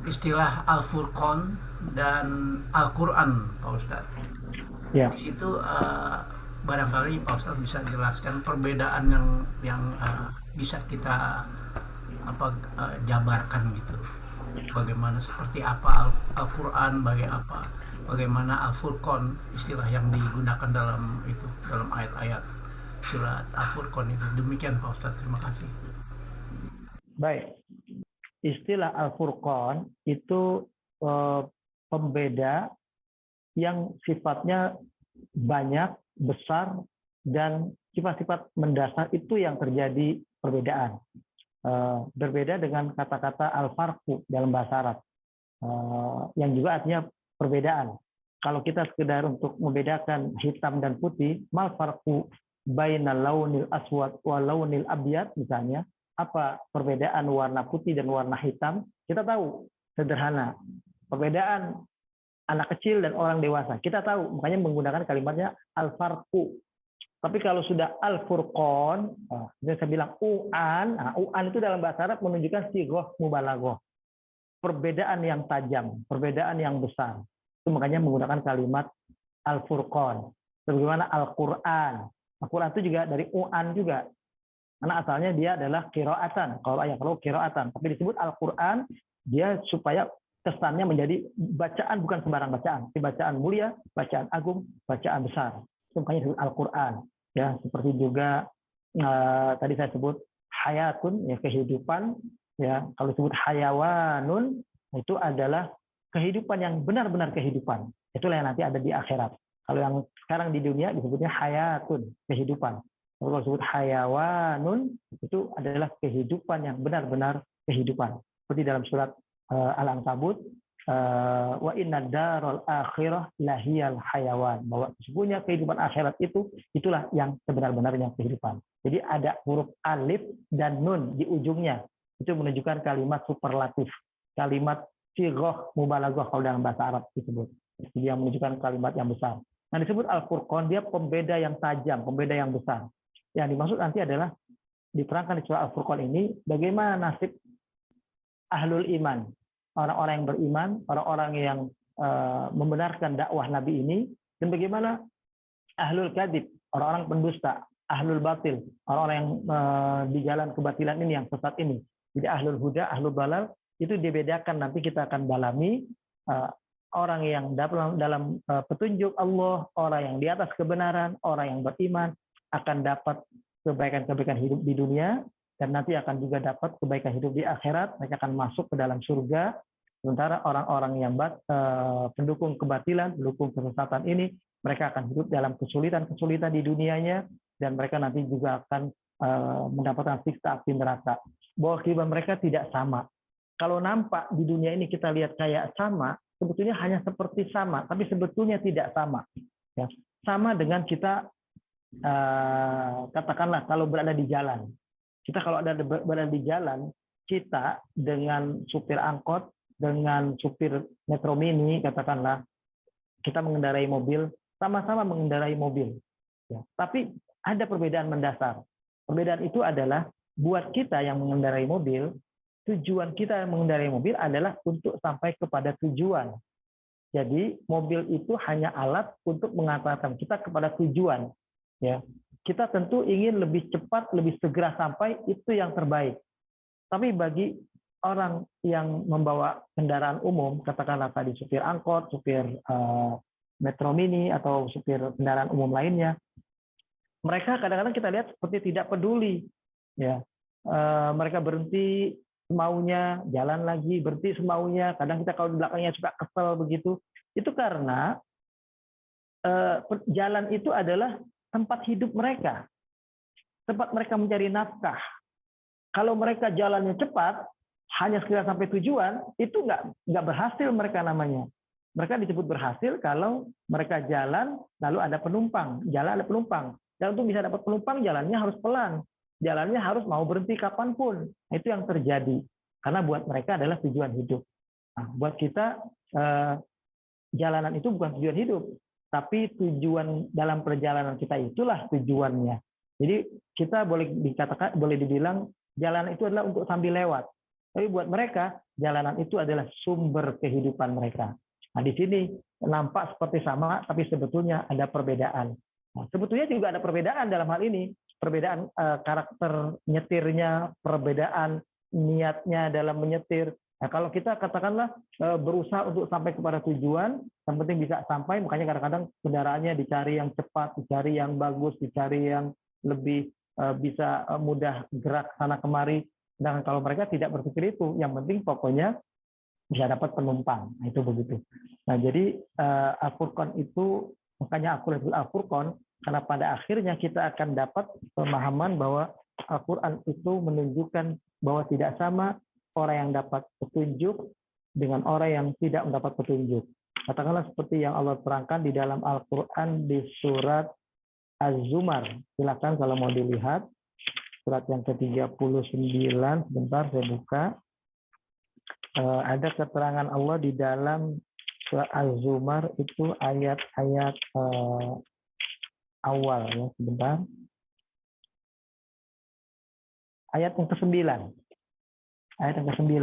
istilah Al-Furqan dan Al-Quran, Pak Ustadz. Ya, Di situ barangkali Pak Ustadz bisa jelaskan perbedaan yang bisa kita jabarkan gitu. Bagaimana seperti apa Al-Quran, bagaimana Al-Furqan, istilah yang digunakan dalam ayat-ayat surat Al-Furqan itu. Demikian Pak Ustadz, terima kasih. baik. Istilah Al-Furqan itu eh, pembeda yang sifatnya banyak, besar, dan sifat-sifat mendasar itu yang terjadi perbedaan. Berbeda dengan kata-kata al-farqu dalam bahasa Arab, yang juga artinya perbedaan. Kalau kita sekedar untuk membedakan hitam dan putih, mal farqu bainal launil aswad wa launil abyad misalnya, apa perbedaan warna putih dan warna hitam? Kita tahu sederhana. Perbedaan anak kecil dan orang dewasa. Kita tahu, makanya menggunakan kalimatnya al-farqu. Tapi kalau sudah al-furqan, saya bilang u'an, u'an itu dalam bahasa Arab menunjukkan sigoh mubalaghah. Perbedaan yang tajam, perbedaan yang besar. Itu makanya menggunakan kalimat al-furqan. Sebagaimana Al-Quran. Al-Quran itu juga dari u'an juga. Karena asalnya dia adalah qiraatan. Kalau qiraatan. Tapi disebut Al-Quran, dia supaya kesannya menjadi bacaan, bukan sembarang bacaan. Tapi bacaan mulia, bacaan agung, bacaan besar. Itu makanya disebut Al-Quran. Ya, seperti juga tadi saya sebut hayatun, ya kehidupan. Ya, kalau disebut hayawanun, itu adalah kehidupan yang benar-benar kehidupan. Itulah yang nanti ada di akhirat. Kalau yang sekarang di dunia disebutnya hayatun, kehidupan. Kalau disebut hayawanun, itu adalah kehidupan yang benar-benar kehidupan. Seperti dalam surat Al-Ankabut, wa inna darul akhirah lahiyal hayawan, bahwa sesungguhnya kehidupan akhirat itulah yang sebenar-benarnya kehidupan. Jadi ada huruf alif dan nun di ujungnya, itu menunjukkan kalimat superlatif, kalimat sighah mubalaghah kalau dalam bahasa Arab disebut. Jadi yang menunjukkan kalimat yang besar. Nah, disebut Al-Furqan, dia pembeda yang tajam, pembeda yang besar. Yang dimaksud nanti adalah diterangkan di surah Al-Furqan ini bagaimana nasib ahlul iman, orang-orang yang beriman, orang-orang yang membenarkan dakwah Nabi ini, dan bagaimana ahlul kadib, orang-orang pendusta, ahlul batil, orang-orang yang di jalan kebatilan ini, yang sesat ini. Jadi ahlul huda, ahlul balal, itu dibedakan, nanti kita akan dalami orang yang dalam petunjuk Allah, orang yang di atas kebenaran, orang yang beriman, akan dapat kebaikan-kebaikan hidup di dunia, dan nanti akan juga dapat kebaikan hidup di akhirat. Mereka akan masuk ke dalam surga. Sementara orang-orang yang pendukung kebatilan, pendukung kesesatan ini, mereka akan hidup dalam kesulitan-kesulitan di dunianya, dan mereka nanti juga akan mendapatkan siksa api neraka. Bahwa kehidupan mereka tidak sama. Kalau nampak di dunia ini kita lihat kayak sama, sebetulnya hanya seperti sama, tapi sebetulnya tidak sama. Ya. Sama dengan kita katakanlah kalau berada di jalan. Kita kalau berada di jalan, kita dengan supir angkot, dengan supir metro mini, katakanlah, kita mengendarai mobil, sama-sama mengendarai mobil. Ya. Tapi ada perbedaan mendasar. Perbedaan itu adalah, buat kita yang mengendarai mobil, tujuan kita mengendarai mobil adalah untuk sampai kepada tujuan. Jadi mobil itu hanya alat untuk mengantarkan kita kepada tujuan. Ya, kita tentu ingin lebih cepat, lebih segera sampai, itu yang terbaik. Tapi bagi orang yang membawa kendaraan umum, katakanlah tadi supir angkot, supir metro mini, atau supir kendaraan umum lainnya, mereka kadang-kadang kita lihat seperti tidak peduli. Ya, mereka berhenti semaunya, jalan lagi, berhenti semaunya. Kadang kita kalau di belakangnya suka kesel begitu. Itu karena jalan itu adalah tempat hidup mereka, tempat mereka mencari nafkah. Kalau mereka jalannya cepat, hanya sekedar sampai tujuan, itu nggak berhasil mereka namanya. Mereka disebut berhasil kalau mereka jalan, lalu ada penumpang, jalan ada penumpang. Dan untuk bisa dapat penumpang, jalannya harus pelan, jalannya harus mau berhenti kapanpun. Itu yang terjadi, karena buat mereka adalah tujuan hidup. Nah, buat kita, jalanan itu bukan tujuan hidup, tapi tujuan dalam perjalanan kita itulah tujuannya. Jadi kita boleh dibilang jalan itu adalah untuk sambil lewat. Tapi buat mereka, jalanan itu adalah sumber kehidupan mereka. Nah, di sini nampak seperti sama, tapi sebetulnya ada perbedaan. Nah, sebetulnya juga ada perbedaan dalam hal ini. Perbedaan karakter nyetirnya, perbedaan niatnya dalam menyetir. Nah, kalau kita katakanlah berusaha untuk sampai kepada tujuan, yang penting bisa sampai, makanya kadang-kadang kendaraannya dicari yang cepat, dicari yang bagus, dicari yang lebih bisa mudah gerak sana kemari. Dan kalau mereka tidak berpikir itu, yang penting pokoknya bisa dapat penumpang. Nah, itu begitu. Nah, jadi Al-Furqan itu, makanya aku disebut Al-Furqan, karena pada akhirnya kita akan dapat pemahaman bahwa Al-Quran itu menunjukkan bahwa tidak sama orang yang dapat petunjuk dengan orang yang tidak mendapat petunjuk. Katakanlah seperti yang Allah terangkan di dalam Al-Quran di surat Az-Zumar. Silakan kalau mau dilihat. Surat yang ke-39, sebentar saya buka. Ada keterangan Allah di dalam surat Az-Zumar itu ayat-ayat awal, ya, sebentar. Ayat yang ke-9. Ayat yang ke-9.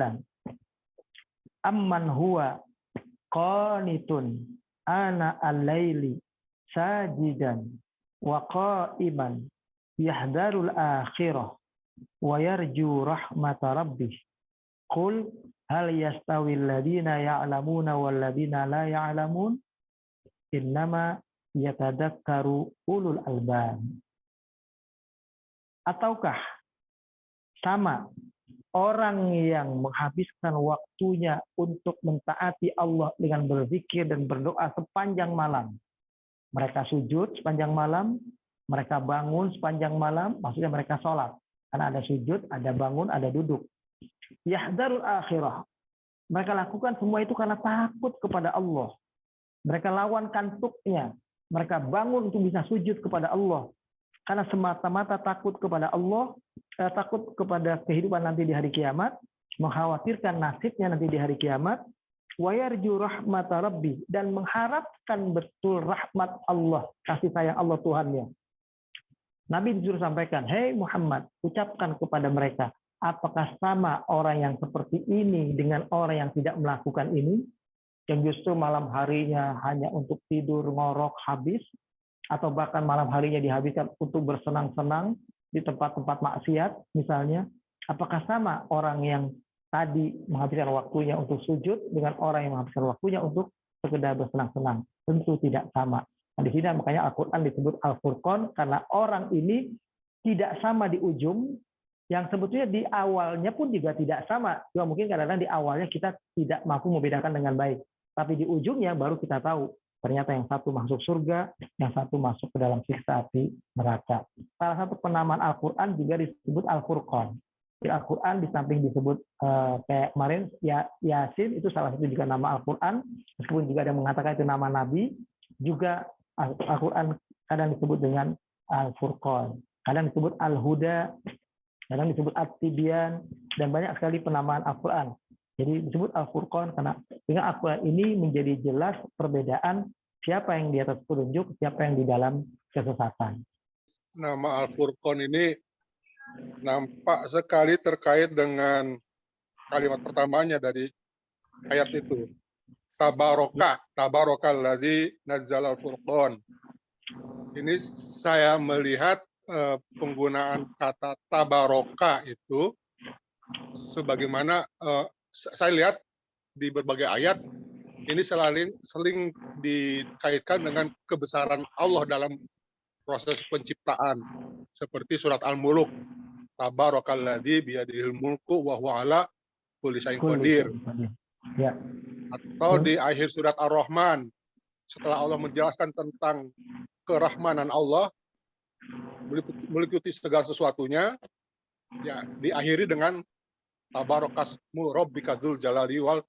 Amman huwa qanitun ana al-laili sajidan wa qa'iman yahdarul akhirah wa yarju rahmata rabbih. Qul hal yastawi alladhina ya'lamuna wal ladhina la ya'lamun innama yatadakkaru ulul albab. Ataukah sama orang yang menghabiskan waktunya untuk mentaati Allah dengan berzikir dan berdoa sepanjang malam. Mereka sujud sepanjang malam, mereka bangun sepanjang malam, maksudnya mereka sholat. Karena ada sujud, ada bangun, ada duduk. Yahdarul akhirah. Mereka lakukan semua itu karena takut kepada Allah. Mereka lawan kantuknya. Mereka bangun untuk bisa sujud kepada Allah. Karena semata-mata takut kepada Allah, takut kepada kehidupan nanti di hari kiamat, mengkhawatirkan nasibnya nanti di hari kiamat, wa yarju rahmata rabbi, dan mengharapkan betul rahmat Allah, kasih sayang Allah Tuhannya. Nabi disuruh sampaikan, hei Muhammad, ucapkan kepada mereka, apakah sama orang yang seperti ini dengan orang yang tidak melakukan ini, yang justru malam harinya hanya untuk tidur, ngorok, habis, atau bahkan malam harinya dihabiskan untuk bersenang-senang di tempat-tempat maksiat misalnya. Apakah sama orang yang tadi menghabiskan waktunya untuk sujud dengan orang yang menghabiskan waktunya untuk sekedar bersenang-senang? Tentu tidak sama. Nah, di sini makanya Al-Quran disebut Al-Furqan, karena orang ini tidak sama di ujung, yang sebetulnya di awalnya pun juga tidak sama. Juga mungkin kadang-kadang di awalnya kita tidak mampu membedakan dengan baik. Tapi di ujungnya baru kita tahu, ternyata yang satu masuk surga, yang satu masuk ke dalam siksa api neraka. Salah satu penamaan Al-Quran juga disebut Al-Furqan. Di Al-Quran di samping disebut kayak kemarin Yasin, itu salah satu juga nama Al-Quran, meskipun juga ada yang mengatakan itu nama Nabi, juga Al-Quran kadang disebut dengan Al-Furqan, kadang disebut Al-Huda, kadang disebut At-Tibyan, dan banyak sekali penamaan Al-Quran. Jadi disebut Al-Furqan karena dengan Al-Quran ini menjadi jelas perbedaan siapa yang di atas petunjuk, siapa yang di dalam kesesatan. Nama Al-Furqan ini nampak sekali terkait dengan kalimat pertamanya dari ayat itu. Tabarokalladzi nazzala al-Furqan. Ini saya melihat penggunaan kata tabaroka itu sebagaimana saya lihat di berbagai ayat ini sering dikaitkan dengan kebesaran Allah dalam proses penciptaan, seperti surat Al-Muluk, Tabarakalladzi biyadihil mulku wa huwa ala kulli syai'in qadir. Ya. Atau di akhir surat Ar-Rahman, setelah Allah menjelaskan tentang kerahmanan Allah meliputi segala sesuatunya, ya diakhiri dengan Tabarakasmu Rabbika dzul jalali wal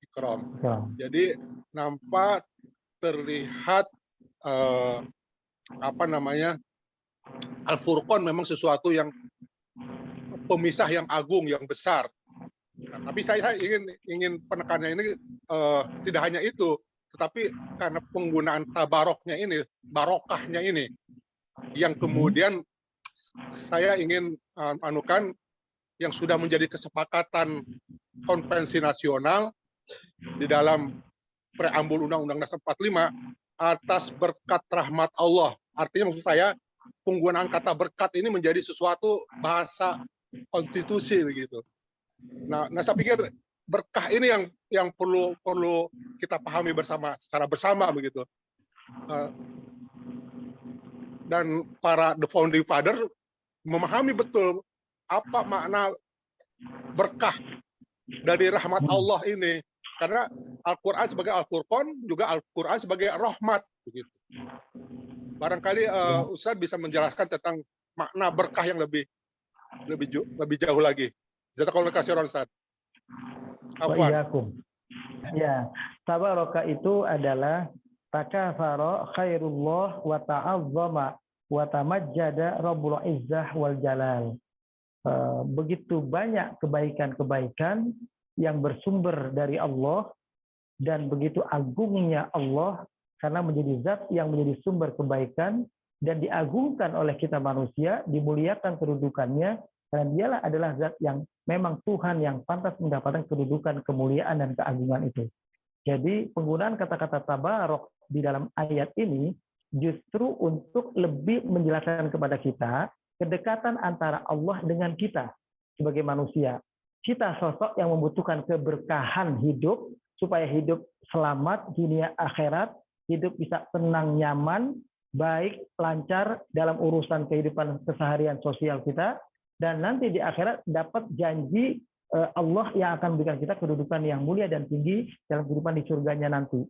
ikram. Jadi nampak terlihat Al-Furqan memang sesuatu yang pemisah yang agung, yang besar. Nah, tapi saya ingin penekannya ini tidak hanya itu, tetapi karena penggunaan tabaroknya ini, barokahnya ini, yang kemudian saya ingin anukan yang sudah menjadi kesepakatan konvensi nasional di dalam preambul Undang-Undang Dasar 45 atas berkat rahmat Allah. Artinya maksud saya penggunaan kata berkat ini menjadi sesuatu bahasa konstitusi begitu. Nah saya pikir berkah ini yang perlu kita pahami secara bersama begitu. Dan para the founding father memahami betul apa makna berkah dari rahmat Allah ini, karena Al-Quran sebagai Al-Furqan, juga Al-Quran sebagai rahmat begitu. Barangkali Ustaz bisa menjelaskan tentang makna berkah yang lebih jauh lagi. Jazakallahu khairan Ustaz. Afwan. Ya, tabaraka itu adalah takafara khairullah wa ta'azzama wa tamajjada rabbul izzah wal jalal. Begitu banyak kebaikan-kebaikan yang bersumber dari Allah dan begitu agungnya Allah karena menjadi zat yang menjadi sumber kebaikan dan diagungkan oleh kita manusia, dimuliakan kedudukannya, dan dialah adalah zat yang memang Tuhan yang pantas mendapatkan kedudukan, kemuliaan, dan keagungan itu. Jadi penggunaan kata-kata tabarok di dalam ayat ini justru untuk lebih menjelaskan kepada kita kedekatan antara Allah dengan kita sebagai manusia. Kita sosok yang membutuhkan keberkahan hidup, supaya hidup selamat dunia akhirat, hidup bisa tenang, nyaman, baik, lancar dalam urusan kehidupan keseharian sosial kita, dan nanti di akhirat dapat janji Allah yang akan memberikan kita kedudukan yang mulia dan tinggi dalam kehidupan di surganya nanti.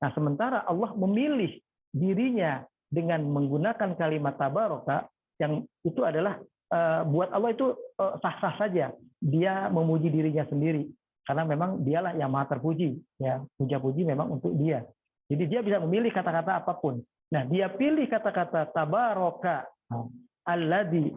Nah, sementara Allah memilih dirinya dengan menggunakan kalimat tabaraka, yang itu adalah buat Allah itu sah-sah saja. Dia memuji dirinya sendiri karena memang dialah yang maha terpuji, ya, puja-puji memang untuk dia. Jadi dia bisa memilih kata-kata apapun. Nah, dia pilih kata-kata tabaraka alladzi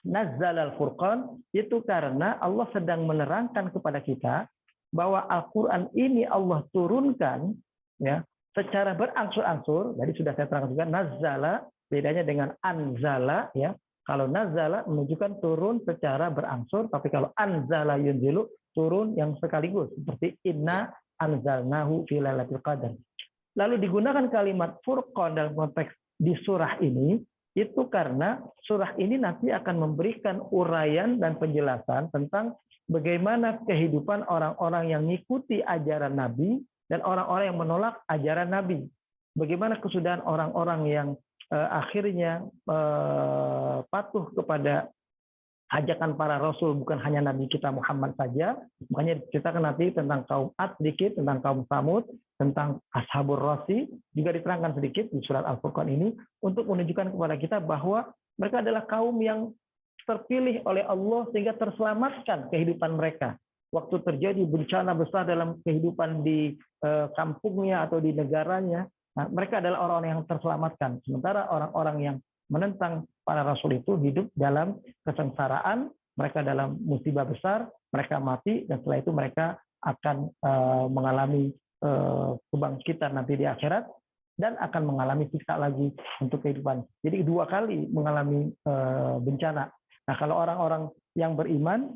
nazzala al-furqan itu karena Allah sedang menerangkan kepada kita bahwa Al-Qur'an ini Allah turunkan, ya, secara berangsur-angsur. Tadi sudah saya terangkan juga, nazzala bedanya dengan anzala, ya. Kalau nazala menunjukkan turun secara berangsur, tapi kalau anzala yunzilu turun yang sekaligus, seperti inna anzalnahu fi lailatul qadar. Lalu digunakan kalimat furqan dalam konteks di surah ini, itu karena surah ini nanti akan memberikan uraian dan penjelasan tentang bagaimana kehidupan orang-orang yang mengikuti ajaran Nabi dan orang-orang yang menolak ajaran Nabi. Bagaimana kesudahan orang-orang yang akhirnya patuh kepada ajakan para rasul, bukan hanya Nabi kita Muhammad saja. Makanya diceritakan nanti tentang kaum Ad sedikit, tentang kaum Samud, tentang Ashabur Rasi, juga diterangkan sedikit di surat Al-Furqan ini untuk menunjukkan kepada kita bahwa mereka adalah kaum yang terpilih oleh Allah sehingga terselamatkan kehidupan mereka. Waktu terjadi bencana besar dalam kehidupan di kampungnya atau di negaranya, nah, mereka adalah orang-orang yang terselamatkan. Sementara orang-orang yang menentang para rasul itu hidup dalam kesengsaraan, mereka dalam musibah besar, mereka mati, dan setelah itu mereka akan mengalami kebangkitan nanti di akhirat, dan akan mengalami siksa lagi untuk kehidupan. Jadi dua kali mengalami bencana. Nah, kalau orang-orang yang beriman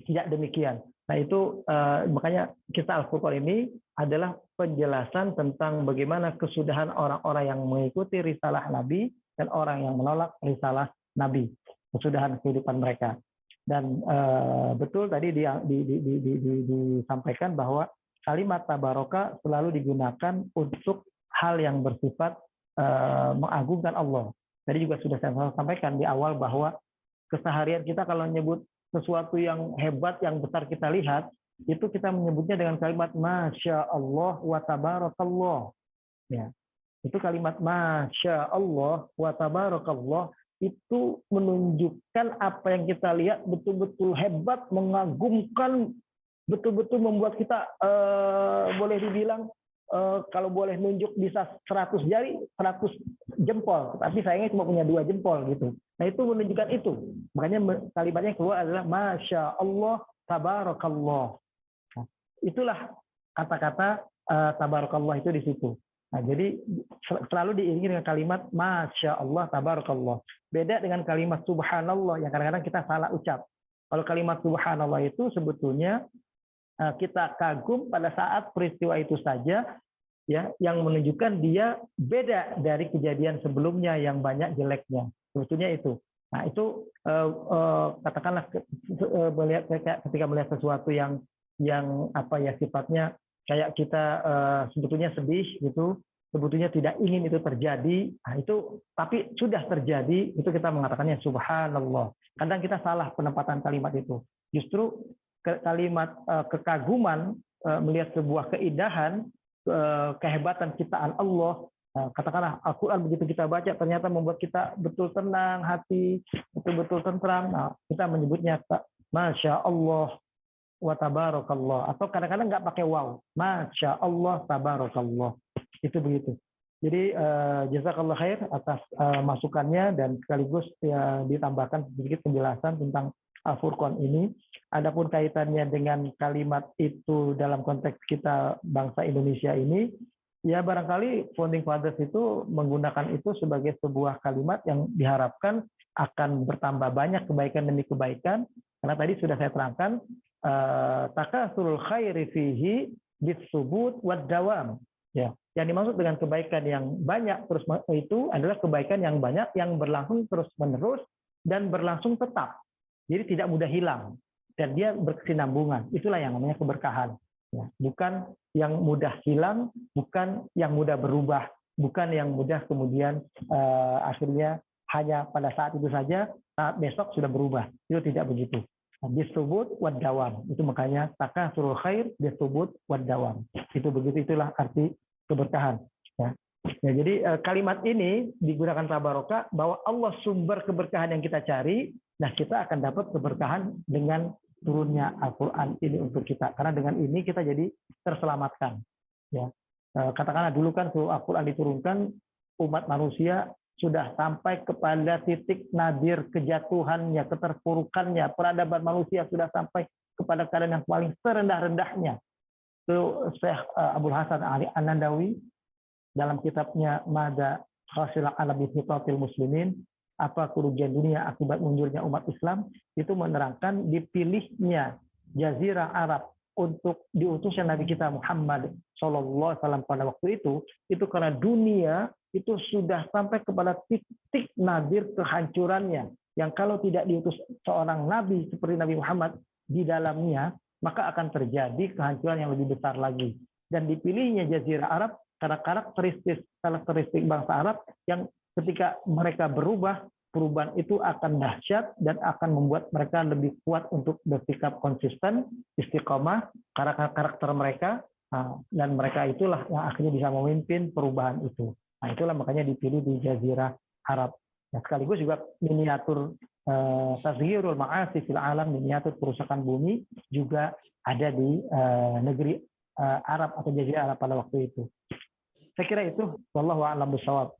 tidak demikian. Nah, itu makanya kisah Al-Furqan ini adalah penjelasan tentang bagaimana kesudahan orang-orang yang mengikuti risalah Nabi dan orang yang menolak risalah Nabi, kesudahan kehidupan mereka. Dan betul tadi disampaikan bahwa kalimat tabaraka selalu digunakan untuk hal yang bersifat mengagungkan Allah. Tadi juga sudah saya sampaikan di awal bahwa keseharian kita kalau menyebut sesuatu yang hebat, yang besar kita lihat, itu kita menyebutnya dengan kalimat Masya Allah wa tabarakallah. Ya. Itu kalimat Masya Allah wa tabarakallah itu menunjukkan apa yang kita lihat betul-betul hebat, mengagumkan, betul-betul membuat kita boleh dibilang kalau boleh nunjuk bisa 100 jari, 100 jempol, tapi sayangnya cuma punya 2 jempol gitu. Nah, itu menunjukkan itu. Makanya kalimatnya keluar adalah Masya Allah tabarakallah. Nah, itulah kata-kata tabarakallah itu di situ. Nah, jadi selalu diiringi dengan kalimat Masya Allah tabarakallah. Beda dengan kalimat Subhanallah yang kadang-kadang kita salah ucap. Kalau kalimat subhanallah itu sebetulnya kita kagum pada saat peristiwa itu saja, ya, yang menunjukkan dia beda dari kejadian sebelumnya yang banyak jeleknya. Sebetulnya itu. Nah, itu katakanlah ketika melihat sesuatu yang apa ya sifatnya kayak kita sebetulnya sedih gitu, sebetulnya tidak ingin itu terjadi. Nah, itu tapi sudah terjadi, itu kita mengatakannya subhanallah. Kadang kita salah penempatan kalimat itu. Justru kalimat kekaguman melihat sebuah keindahan, kehebatan ciptaan Allah, katakanlah Al-Quran begitu kita baca ternyata membuat kita betul tenang hati, betul-betul tentram. Nah, kita menyebutnya Masya Allah wa tabarakallah, atau kadang-kadang nggak pakai wow, Masya Allah tabarakallah. Itu begitu. Jadi jazakallah khair atas masukannya, dan sekaligus ya, ditambahkan sedikit penjelasan tentang Al-Furqan ini. Adapun kaitannya dengan kalimat itu dalam konteks kita bangsa Indonesia ini, ya barangkali founding fathers itu menggunakan itu sebagai sebuah kalimat yang diharapkan akan bertambah banyak kebaikan demi kebaikan, karena tadi sudah saya terangkan takasurul khairi fihi bisubut wad dawam. Ya, yang dimaksud dengan kebaikan yang banyak terus itu adalah kebaikan yang banyak yang berlangsung terus-menerus dan berlangsung tetap. Jadi tidak mudah hilang dan dia berkesinambungan. Itulah yang namanya keberkahan. Ya, bukan yang mudah hilang, bukan yang mudah berubah, bukan yang mudah kemudian akhirnya hanya pada saat itu saja, saat besok sudah berubah. Itu tidak begitu. Disubut wad dawam. Itu makanya takasurul khair disubut wad dawam. Itu begitu, itulah arti keberkahan. Ya. Ya, jadi kalimat ini digunakan tabarokah bahwa Allah sumber keberkahan yang kita cari. Nah, kita akan dapat keberkahan dengan turunnya Al-Quran ini untuk kita. Karena dengan ini kita jadi terselamatkan. Ya. Katakanlah dulu kan Al-Quran diturunkan, umat manusia sudah sampai kepada titik nadir kejatuhannya, keterpurukannya, peradaban manusia sudah sampai kepada keadaan yang paling serendah-rendahnya. Itu Syekh Abdul Hasan Ali An-Nandawi dalam kitabnya Mada Khasilah ala Bithitatil Muslimin, apa kerugian dunia akibat mundurnya umat Islam, itu menerangkan dipilihnya Jazirah Arab untuk diutusnya Nabi kita Muhammad SAW pada waktu itu karena dunia itu sudah sampai kepada titik nadir kehancurannya, yang kalau tidak diutus seorang Nabi seperti Nabi Muhammad di dalamnya, maka akan terjadi kehancuran yang lebih besar lagi. Dan dipilihnya Jazirah Arab karena karakteristik bangsa Arab yang ketika mereka berubah, perubahan itu akan dahsyat dan akan membuat mereka lebih kuat untuk bersikap konsisten, istiqomah, karakter mereka, dan mereka itulah yang akhirnya bisa memimpin perubahan itu. Nah, itulah makanya dipilih di Jazirah Arab. Nah, sekaligus juga miniatur tazhirul ma'asi fil alam, miniatur kerusakan bumi juga ada di negeri Arab atau Jazirah Arab pada waktu itu. Saya kira itu, wallahu a'lam bishawab.